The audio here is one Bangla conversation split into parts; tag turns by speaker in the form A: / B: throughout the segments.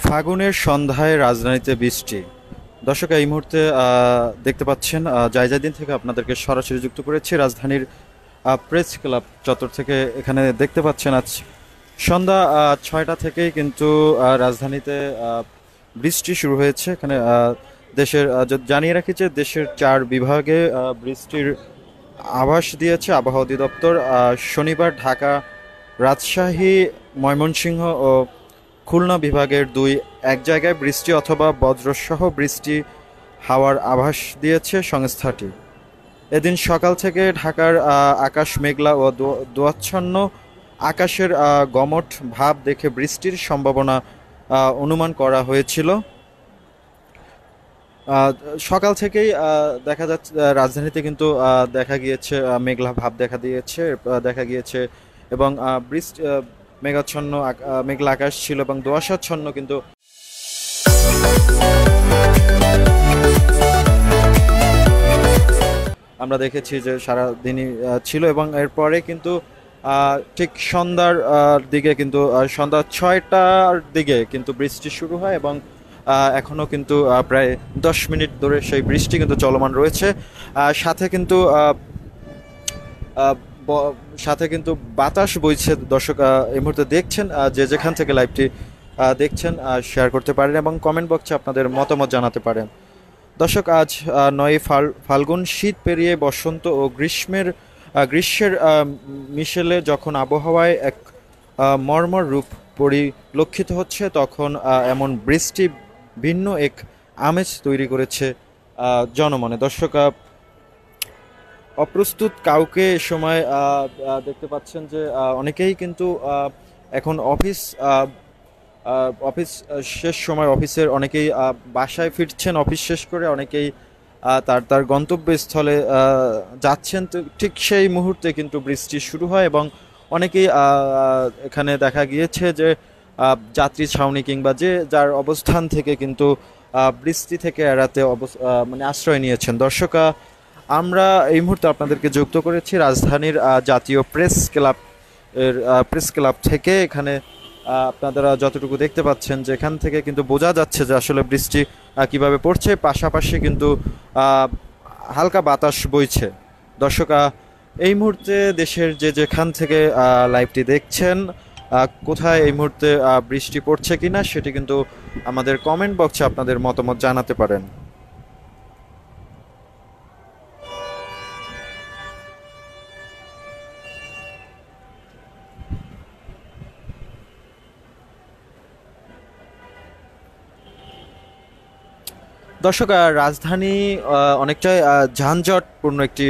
A: ফাগুনের সন্ধ্যায় রাজধানীতে বৃষ্টি। দর্শক এই মুহূর্তে দেখতে পাচ্ছেন জায়জাদিন থেকে আপনাদেরকে সরাসরি যুক্ত করেছি রাজধানীর প্রেস ক্লাব চত্বর থেকে। এখানে দেখতে পাচ্ছেন আজ সন্ধ্যা 6টা থেকেই কিন্তু রাজধানীতে বৃষ্টি শুরু হয়েছে। এখানে দেশের জানিয়ে রাখি যে দেশের 4 বিভাগে বৃষ্টির আভাস দিয়েছে আবহাওয়া অধিদপ্তর। শনিবার ঢাকা, রাজশাহী, ময়মনসিংহ ও খুলনা বিভাগের এক জায়গায় বৃষ্টি অথবা বজ্রসহ বৃষ্টি হাওয়ার আভাস দিয়েছে সংস্থাটি। এদিন সকাল থেকে ঢাকার আকাশ মেঘলা ও দোয়াচ্ছন্ন। আকাশের গমট ভাব দেখে বৃষ্টির সম্ভাবনা অনুমান করা হয়েছিল। সকাল থেকেই দেখা যাচ্ছে রাজধানীতে কিন্তু দেখা গিয়েছে মেঘলা ভাব দেখা গিয়েছে এবং বৃষ্টি মেঘাচ্ছন্ন মেঘলা আকাশ ছিল এবং দোয়াশাচ্ছন্ন কিন্তু আমরা দেখেছি যে সারা দিনই ছিল এবং এরপরে কিন্তু ঠিক সন্ধ্যার দিকে কিন্তু সন্ধ্যা 6টার দিকে কিন্তু বৃষ্টি শুরু হয় এবং এখনও কিন্তু প্রায় 10 মিনিট ধরে সেই বৃষ্টি কিন্তু চলমান রয়েছে। সাথে কিন্তু সাথে কিন্তু বাতাস বইছে। দর্শক এই মুহূর্তে দেখছেন, যে যেখান থেকে লাইভটি দেখছেন শেয়ার করতে পারেন এবং কমেন্ট বক্সে আপনাদের মতামত জানাতে পারেন। দর্শক আজ 9 ফাল্গুন, শীত পেরিয়ে বসন্ত ও গ্রীষ্মের মিশেলে যখন আবহাওয়ায় এক মর্মর রূপ পরিলক্ষিত হচ্ছে, তখন এমন বৃষ্টি ভিন্ন এক আমেজ তৈরি করেছে জনমনে। দর্শক অপ্রস্তুত কাউকে এ সময় দেখতে পাচ্ছেন যে অনেকেই কিন্তু এখন অফিস শেষ সময় অফিসের অনেকেই বাসায় ফিরছেন অফিস শেষ করে, অনেকেই তার গন্তব্যস্থলে যাচ্ছেন। তো ঠিক সেই মুহূর্তে কিন্তু বৃষ্টি শুরু হয় এবং অনেকেই এখানে দেখা গিয়েছে যে যাত্রী ছাউনি কিংবা যার অবস্থান থেকে কিন্তু বৃষ্টি থেকে এড়াতে মানে আশ্রয় নিয়েছেন। দর্শক আমরা এই মুহূর্তে আপনাদেরকে যুক্ত করেছি রাজধানীর জাতীয় প্রেস ক্লাব থেকে। এখানে আপনারা যতটুকু দেখতে পাচ্ছেন যে এখান থেকে কিন্তু বোঝা যাচ্ছে যে আসলে বৃষ্টি কিভাবে পড়ছে, পাশাপাশি কিন্তু হালকা বাতাস বইছে। দর্শক এই মুহূর্তে দেশের যেখান থেকে লাইভটি দেখছেন, কোথায় এই মুহূর্তে বৃষ্টি পড়ছে কিনা সেটি কিন্তু আমাদের কমেন্ট বক্সে আপনাদের মতামত জানাতে পারেন। দর্শক রাজধানী অনেকটাই যানজটপূর্ণ একটি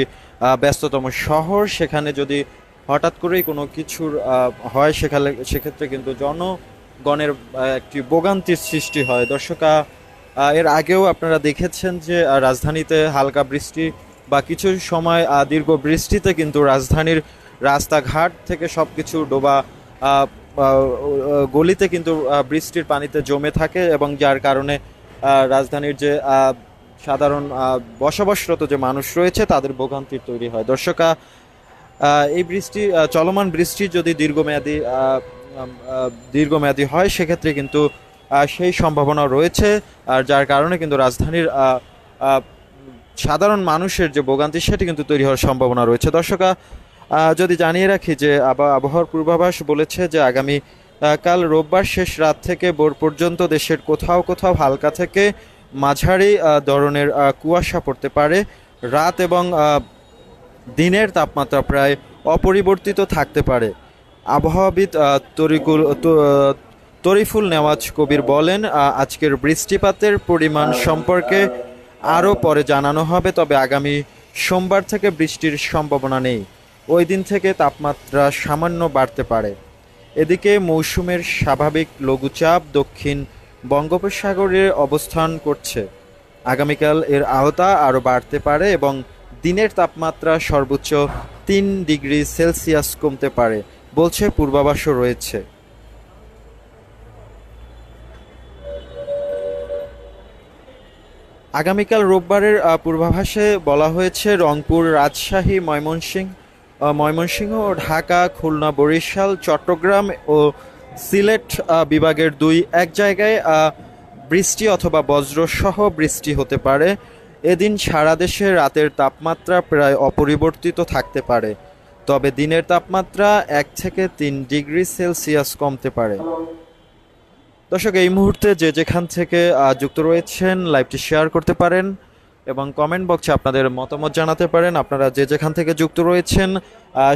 A: ব্যস্ততম শহর। সেখানে যদি হঠাৎ করেই কোনো কিছুর হয় সেক্ষেত্রে কিন্তু জনগণের একটি ভোগান্তির সৃষ্টি হয়। দর্শক এর আগেও আপনারা দেখেছেন যে রাজধানীতে হালকা বৃষ্টি বা কিছু সময় দীর্ঘ বৃষ্টিতে কিন্তু রাজধানীর রাস্তাঘাট থেকে সব কিছু ডোবা, গলিতে কিন্তু বৃষ্টির পানিতে জমে থাকে এবং যার কারণে রাজধানীর যে সাধারণ বসবাসরত যে মানুষ রয়েছে তাদের ভোগান্তির তৈরি হয়। দর্শক এই চলমান বৃষ্টি যদি দীর্ঘমেয়াদী হয় সেক্ষেত্রে কিন্তু সেই সম্ভাবনা রয়েছে, আর যার কারণে কিন্তু রাজধানীর সাধারণ মানুষের যে ভোগান্তি সেটি কিন্তু তৈরি হওয়ার সম্ভাবনা রয়েছে। দর্শক যদি জানিয়ে রাখি যে আবহাওয়ার পূর্বাভাস বলেছে যে আগামী কাল রোববার শেষ রাত থেকে ভোর পর্যন্ত দেশের কোথাও কোথাও হালকা থেকে মাঝারি ধরনের কুয়াশা পড়তে পারে। রাত এবং দিনের তাপমাত্রা প্রায় অপরিবর্তিত থাকতে পারে। আবহাওয়াবিদ তরিফুল নেওয়াজ কবির বলেন, আজকের বৃষ্টিপাতের পরিমাণ সম্পর্কে আরও পরে জানানো হবে, তবে আগামী সোমবার থেকে বৃষ্টির সম্ভাবনা নেই। ওই দিন থেকে তাপমাত্রা সামান্য বাড়তে পারে। এদিকে মৌসুমের স্বাভাবিক লঘুচাপ দক্ষিণ বঙ্গোপসাগরে অবস্থান করছে। আগামীকাল এর আওতা আরও বাড়তে পারে এবং দিনের তাপমাত্রা সর্বোচ্চ 3 ডিগ্রি সেলসিয়াস কমতে পারে বলছে পূর্বাভাসও রয়েছে। আগামীকাল রোববারের পূর্বাভাসে বলা হয়েছে রংপুর, রাজশাহী, ময়মনসিংহ ও ঢাকা, খুলনা, বরিশাল, চট্টগ্রাম ও সিলেট বিভাগের এক জায়গায় বৃষ্টি অথবা বজ্রসহ বৃষ্টি হতে পারে। এদিন সারা দেশে রাতের তাপমাত্রা প্রায় অপরিবর্তিত থাকতে পারে, তবে দিনের তাপমাত্রা 1 থেকে 3 ডিগ্রি সেলসিয়াস কমতে পারে। দর্শক, এই মুহূর্তে যে যেখান থেকে যুক্ত রয়েছেন লাইভটি শেয়ার করতে পারেন এবং কমেন্ট বক্সে আপনাদের মতামত জানাতে পারেন। আপনারা যে যেখান থেকে যুক্ত রয়েছেন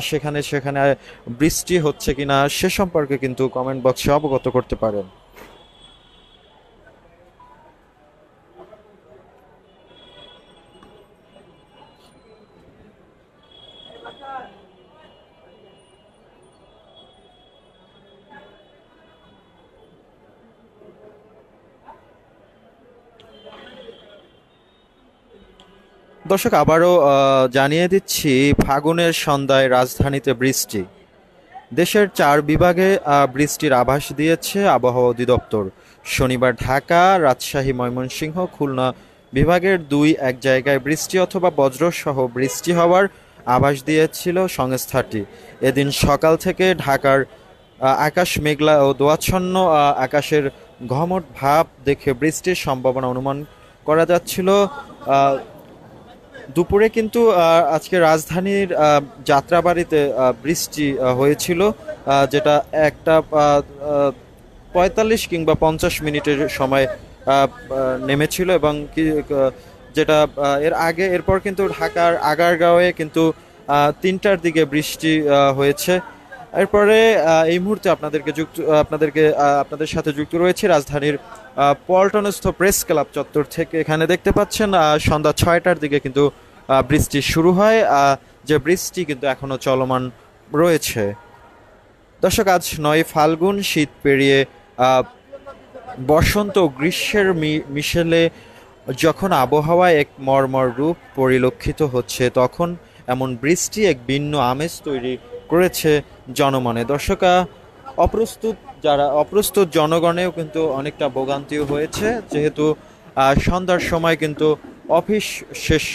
A: সেখানে সেখানে বৃষ্টি হচ্ছে কিনা সে সম্পর্কে কিন্তু কমেন্ট বক্সে অবগত করতে পারেন। দর্শক, আবারও জানিয়ে দিচ্ছি, ফাগুনের সন্ধ্যায় রাজধানীতে বৃষ্টি। দেশের 4 বিভাগে বৃষ্টির আভাস দিয়েছে আবহাওয়া অধিদপ্তর। শনিবার ঢাকা, রাজশাহী, ময়মনসিংহ, খুলনা বিভাগের 2-1 জায়গায় বৃষ্টি অথবা বজ্রসহ বৃষ্টি হওয়ার আভাস দিয়েছিল সংস্থাটি। এদিন সকাল থেকে ঢাকার আকাশ মেঘলা ও দোয়াচ্ছন্ন, আকাশের ঘমট ভাব দেখে বৃষ্টির সম্ভাবনা অনুমান করা যাচ্ছিল। দুপুরে কিন্তু আজকে রাজধানীর যাত্রাবাড়িতে বৃষ্টি হয়েছিল, যেটা একটা 45 কিংবা 50 মিনিটের সময় নেমেছিল এবং যেটা এরপর কিন্তু ঢাকার আগারগাঁওয়ে কিন্তু 3টার দিকে বৃষ্টি হয়েছে। এরপরে এই মুহূর্তে আপনাদের সাথে যুক্ত রয়েছে রাজধানীর পল্টনস্থ প্রেস ক্লাব চত্বর থেকে। এখানে দেখতে পাচ্ছেন সন্ধ্যা 6টার দিকে কিন্তু বৃষ্টি শুরু হয়, যে বৃষ্টি কিন্তু এখনো চলমান রয়েছে। দর্শক, আজ 9 ফাল্গুন, শীত পেরিয়ে বসন্ত ও গ্রীষ্মের মিশেলে যখন আবহাওয়ায় এক মর্মর রূপ পরিলক্ষিত হচ্ছে, তখন এমন বৃষ্টি এক ভিন্ন আমেজ তৈরি করেছে জনমনে। দর্শক, অপ্রস্তুত জনগণেও কিন্তু অনেকটা ভোগান্তিও হয়েছে, যেহেতু সন্ধ্যার সময় কিন্তু অফিস শেষ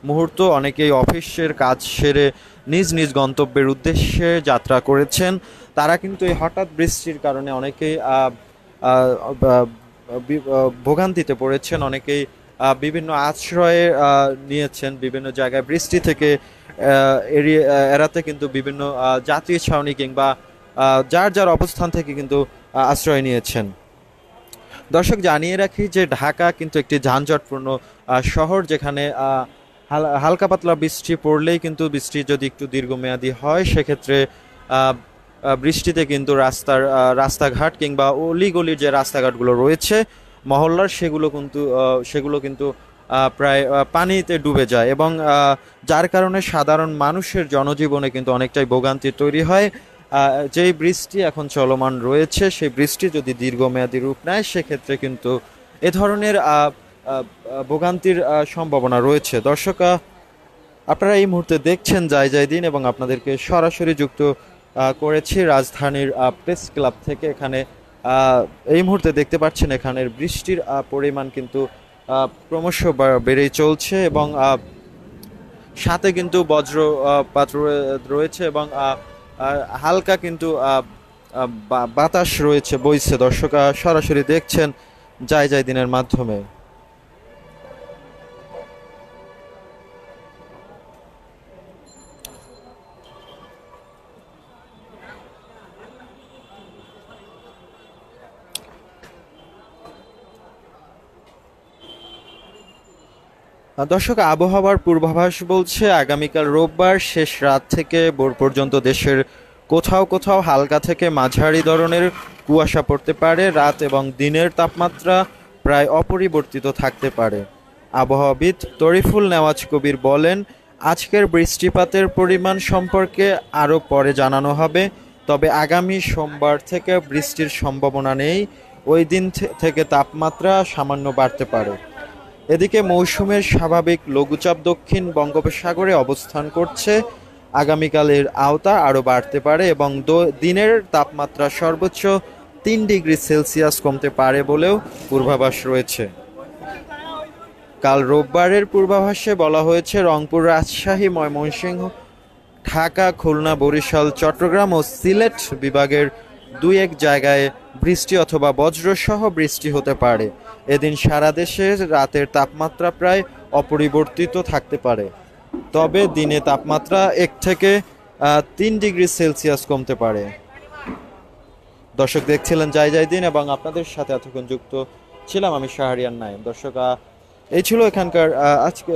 A: মুহূর্ত, অনেকেই অফিসের কাজ সেরে নিজ নিজ গন্তব্যের উদ্দেশ্যে যাত্রা করেছেন। তারা কিন্তু এই হঠাৎ বৃষ্টির কারণে অনেকেই ভোগান্তিতে পড়েছেন। অনেকেই বিভিন্ন আশ্রয়ে নিয়েছেন, বিভিন্ন জায়গায় বৃষ্টি থেকে এড়াতে কিন্তু বিভিন্ন জাতীয় ছাউনি কিংবা যার যার অবস্থান থেকে কিন্তু আশ্রয় নিয়েছেন। দর্শক, জানিয়ে রাখি যে ঢাকা কিন্তু একটি যানজটপূর্ণ শহর, যেখানে হালকা পাতলা বৃষ্টি পড়লেই কিন্তু বৃষ্টি যদি একটু দীর্ঘমেয়াদী হয়, সেক্ষেত্রে বৃষ্টিতে কিন্তু রাস্তাঘাট কিংবা অলিগলির যে রাস্তাঘাটগুলো রয়েছে মহল্লার, সেগুলো কিন্তু প্রায় পানিতে ডুবে যায় এবং যার কারণে সাধারণ মানুষের জনজীবনে কিন্তু অনেকটাই ভোগান্তি তৈরি হয়। যেই বৃষ্টি এখন চলমান রয়েছে, সেই বৃষ্টি যদি দীর্ঘমেয়াদী রূপ নেয়, সেক্ষেত্রে কিন্তু এ ধরনের ভোগান্তির সম্ভাবনা রয়েছে। দর্শক, আপনারা এই মুহূর্তে দেখছেন যাই দিন এবং আপনাদেরকে সরাসরি যুক্ত করেছি রাজধানীর প্রেস ক্লাব থেকে। এখানে এই মুহূর্তে দেখতে পাচ্ছেন এখানের বৃষ্টির পরিমাণ কিন্তু ক্রমশ বেড়েই চলছে এবং সাথে কিন্তু বজ্রপাত রয়েছে এবং হালকা কিন্তু বাতাস রয়েছে, বইছে। দর্শক, সরাসরি দেখছেন যাই দিনের মাধ্যমে। দর্শক, আবহাওয়ার পূর্বাভাস বলছে আগামীকাল রোববার শেষ রাত থেকে ভোর পর্যন্ত দেশের কোথাও কোথাও হালকা থেকে মাঝারি ধরনের কুয়াশা পড়তে পারে। রাত এবং দিনের তাপমাত্রা প্রায় অপরিবর্তিত থাকতে পারে। আবহাওয়াবিদ তরিফুল নেওয়াজ কবির বলেন, আজকের বৃষ্টিপাতের পরিমাণ সম্পর্কে আরও পরে জানানো হবে, তবে আগামী সোমবার থেকে বৃষ্টির সম্ভাবনা নেই। ওই দিন থেকে তাপমাত্রা সামান্য বাড়তে পারে। এদিকে মৌসুমের স্বাভাবিক লঘুচাপ দক্ষিণ বঙ্গোপসাগরে অবস্থান করছে। আগামীকাল এর আওতা আরও বাড়তে পারে এবং দিনের তাপমাত্রা সর্বোচ্চ 3 ডিগ্রি সেলসিয়াস কমতে পারে বলেও পূর্বাভাস রয়েছে। কাল রোববারের পূর্বাভাসে বলা হয়েছে, রংপুর, রাজশাহী, ময়মনসিংহ, ঢাকা, খুলনা, বরিশাল, চট্টগ্রাম ও সিলেট বিভাগের দুই এক জায়গায় বৃষ্টি অথবা বজ্রসহ বৃষ্টি হতে পারে। এদিন সারা দেশে রাতের তাপমাত্রা প্রায় অপরিবর্তিত থাকতে পারে, তবে দিনে তাপমাত্রা 1 থেকে 3 ডিগ্রি সেলসিয়াস কমতে পারে। দর্শক দেখছিলেন যাই দিন, এবং আপনাদের সাথে এতক্ষণ যুক্ত ছিলাম আমি শাহরিয়ার নাইম। দর্শক এই ছিল এখানকার আজকে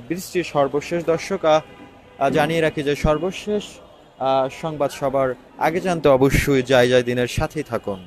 A: বৃষ্টির সর্বশেষ। দর্শক জানিয়ে রাখি যে সর্বশেষ সংবাদ সবার আগে জানতে অবশ্যই যাই দিনের সাথেই থাকুন।